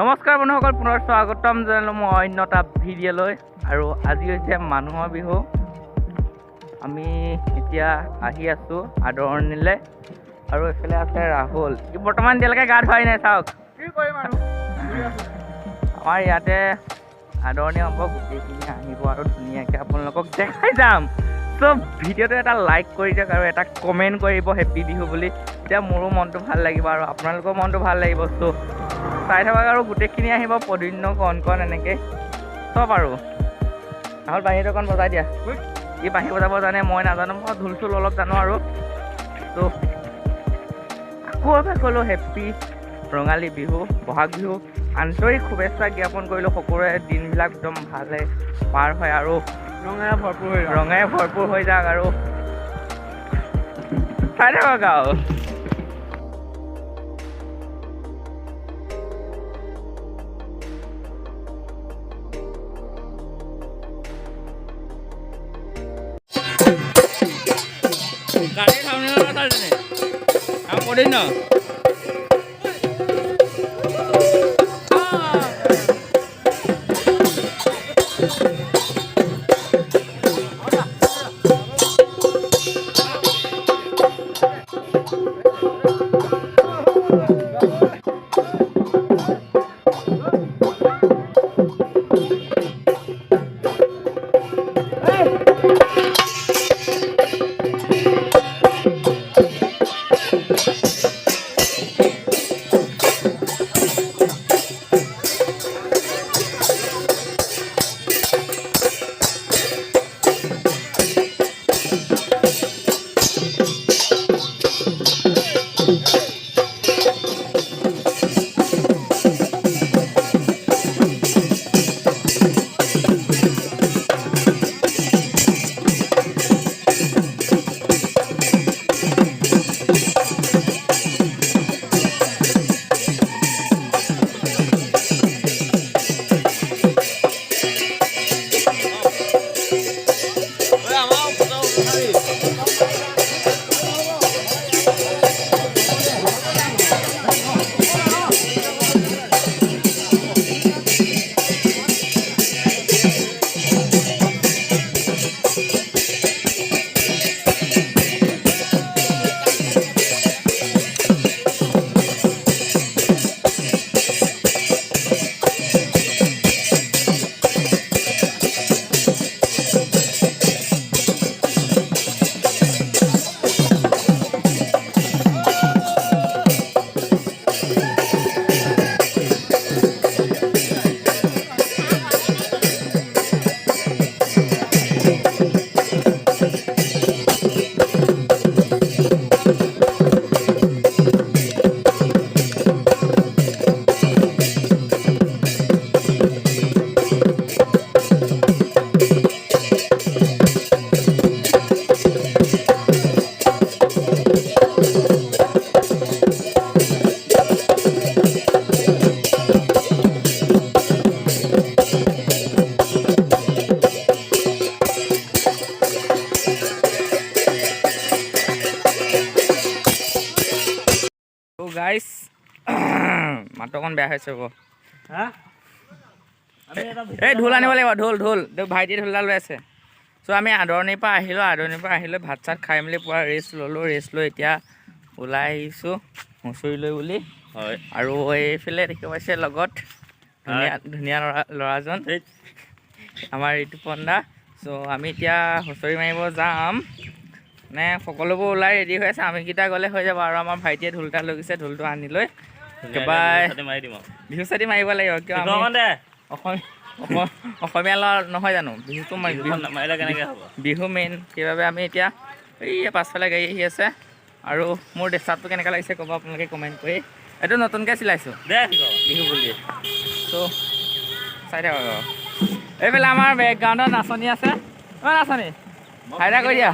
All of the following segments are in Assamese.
নমস্কাৰ বন্ধুসকল, পুনৰ স্বাগতম জনালোঁ মই অন্য এটা ভিডিঅ'লৈ। আৰু আজি হৈছে মানুহৰ বিহু। আমি এতিয়া আহি আছোঁ আদৰণিলৈ। আৰু এইফালে আছে ৰাহুল, ই বৰ্তমান এতিয়ালৈকে গা ধুৱাই নাই। চাওক কি কৰিম আৰু আমাৰ ইয়াতে আদৰণি হ'ব, গোটেইখিনি আহিব আৰু ধুনীয়াকৈ আপোনালোকক দেখাই যাম। চ' ভিডিঅ'টো এটা লাইক কৰি দিয়ক আৰু এটা কমেণ্ট কৰিব হেপ্পী বিহু বুলি। তেতিয়া মোৰো মনটো ভাল লাগিব আৰু আপোনালোকৰ মনটো ভাল লাগিব। চ' চাই থাকক আৰু গোটেইখিনি আহিব, পদিন্য কণ এনেকৈ চব। আৰু ৰাহুল বাঁহীটো অকণ বজাই দিয়া। ই বাঁহী বজাব জানে, মই নাজানো। মই ঢোল চোল অলপ জানো। আৰু ত' আকৌ এবাৰ ক'লোঁ হেপ্পী ৰঙালী বিহু, বহাগ বিহু আন্তৰিক শুভেচ্ছা জ্ঞাপন কৰিলোঁ। সকলোৰে দিনবিলাক একদম ভালে পাৰ হয় আৰু ৰঙেৰে ভৰপূৰ হৈ যাওক। আৰু চাই থাকক আৰু গাড়ী খাওঁনে আৰু পদিন্য গাইছ মাতটো অকণ বেয়া হৈছে। এই ঢোল আনিব লাগিব, ঢোল ভাইটি ঢোলডাল লৈ আছে। চ' আমি আদৰণিৰ পৰা আহিলোঁ, ভাত চাত খাই মেলি পুৰা ৰেষ্ট লৈ এতিয়া ওলাই আহিছোঁ হুঁচৰিলৈ বুলি। হয়, আৰু এইফালে দেখি পাইছে লগত ধুনীয়া ল'ৰাজন আমাৰ ঋতুপন দা। চ' আমি এতিয়া হুঁচৰি মাৰিব যাম। মানে সকলোবোৰ ওলাই ৰেডি হৈ আছে, আমিকেইটা গ'লে হৈ যাব। আৰু আমাৰ ভাইটিয়ে ঢোল এটা লৈ গৈছে, ঢোলটো আনি লৈ একেবাৰে বিহু চাতি মাৰিব লাগিব। কিয় আমি অসমীয়া ল'ৰা নহয় জানো? বিহুটো মাৰিলে কেনেকৈ হ'ব? বিহু মেইন। সেইবাবে আমি এতিয়া এই পাছফালে গাড়ী আহি আছে। আৰু মোৰ ড্ৰেছআপটো কেনেকৈ লাগিছে ক'ব আপোনালোকে কমেণ্ট কৰি। এইটো নতুনকৈ চিলাইছোঁ বিহু বুলি। ত' চাই থাকক আৰু এইফালে আমাৰ বেকগ্ৰাউণ্ডত নাচনি আছে। নাচনি ফাইদা কৰি দিয়া।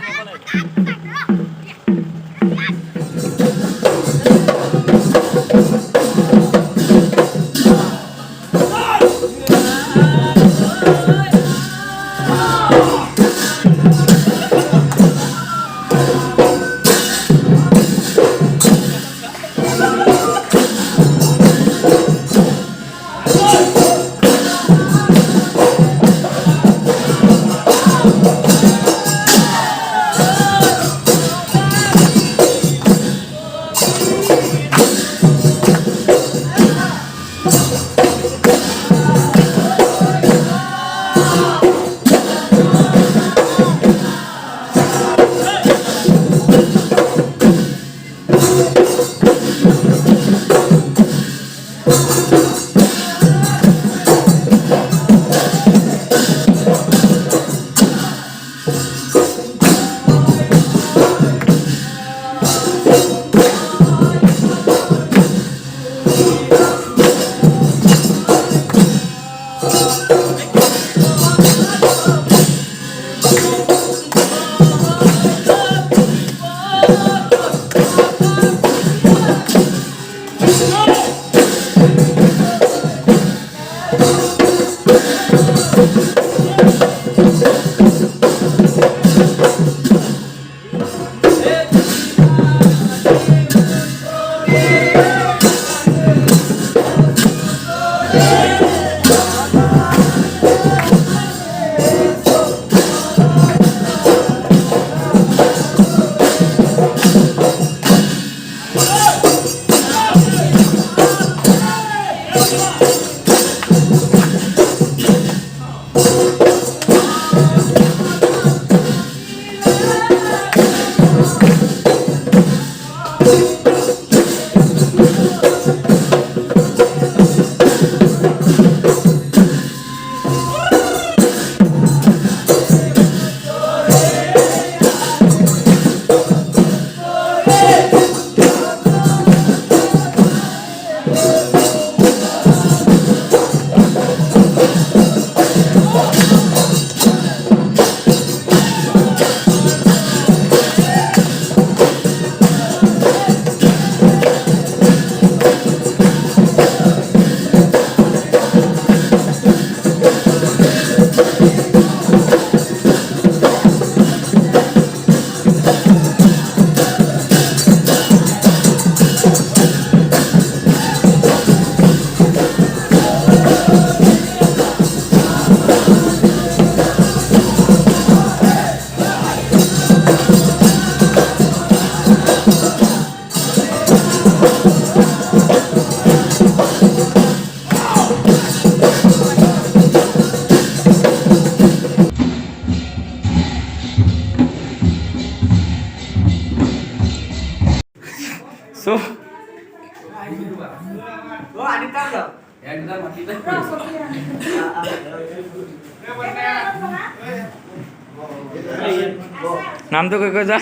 নামটো কৈ কৈ যা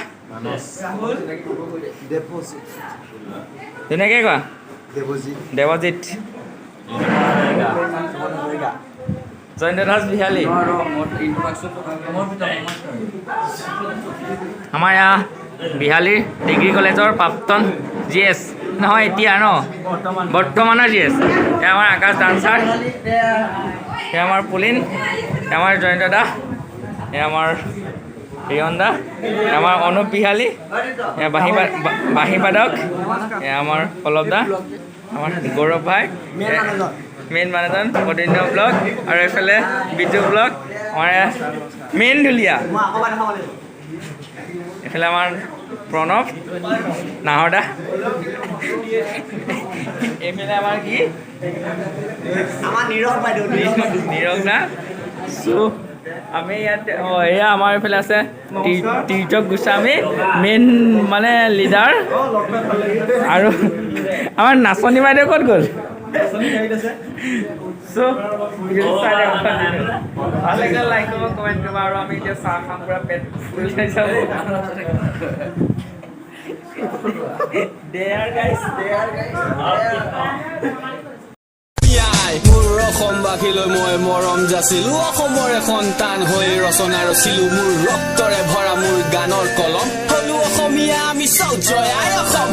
ধুনীয়াকৈ কোৱা দেৱজিত জয়ন্ত দাস বিহালী আমাৰ ইয়াৰ বিহালী ডিগ্ৰী কলেজৰ প্ৰাক্তন GS নহয় এতিয়া ন বৰ্তমানৰ GS এয়া আমাৰ আকাশ ডান্সাৰ এয়া আমাৰ পুলিন এয়া আমাৰ জয়ন্ত দা এয়া আমাৰ ৰিয়ন দা এয়া আমাৰ অনুপ বিহালী এয়া বাঁহী বাদক এয়া আমাৰ পল্লৱ দা আমাৰ গৌৰৱ ভাই মেইন মানুহজন অদিন্য ব্লগ আৰু এইফালে বিজু ব্লগ আমাৰ মেইন ঢুলীয়া এইফালে আমাৰ প্ৰণৱ নাহৰ দা এইফালে আমাৰ কি নীৰৱ দা আমি ইয়াত এয়া আমাৰ এইফালে আছে তীৰ্থক গোস্বামী মেইন মানে লিডাৰ আৰু আমাৰ নাচনী বাইদেউ ক'ত গ'ল ভাল লাগিলে লাইক কৰিব কমেণ্ট কৰিব আৰু আমি এতিয়া চাহ খাম পুৰা পেট ফুল খাই যাব মোৰ অসমবাসীলৈ মই মৰম যাচিলো অসমৰে সন্তান হৈ ৰচনা ৰচিলো মোৰ ৰক্তৰে ভৰা মোৰ গানৰ কলম হলো অসমীয়া আমি চাও জয় আই অসম